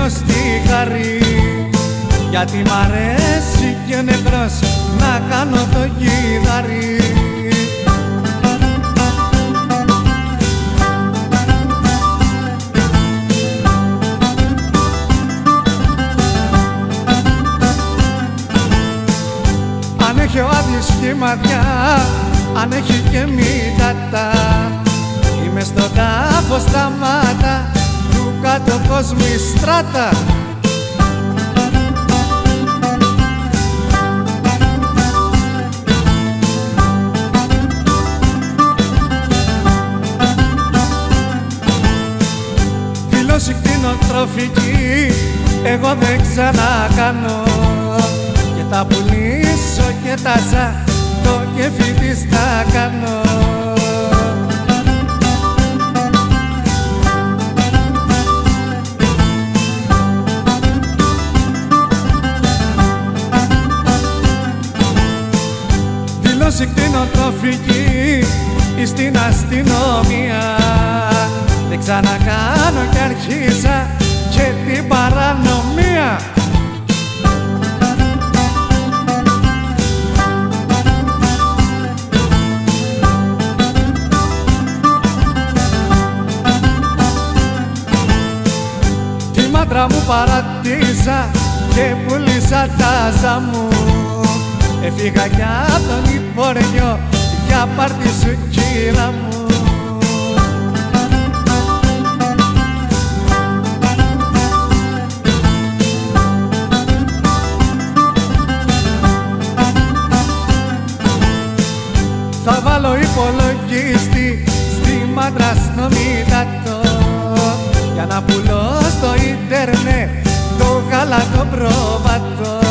στη χαρή, γιατί μ' αρέσει και νεκρός να κάνω το γιδαρί. Αν έχει ο άδειος και ματιά, αν έχει και μητατά, είμαι στον τάφο στα μάτα του κάτω κόσμου η στράτα. Δηλώσει κτηνοτροφική εγώ δεν ξανακάνω, και τα πουλήσω και τα το κέφι της θα κάνω. Δηλώσει κτηνοτροφική στην αστυνομία, δεν ξανακάνω κι αρχίσα και την παρανομία. Τη μάντρα μου παρατήσα και πουλήσα τα ζά μου, έφυγα κι απ' τον Υπόριο για πάρτι σου κύρα μου. Θα βάλω υπολογίστη στη μάντρα στο μητατό, για να πουλώ στο ίντερνετ το γάλα το πρόβατο.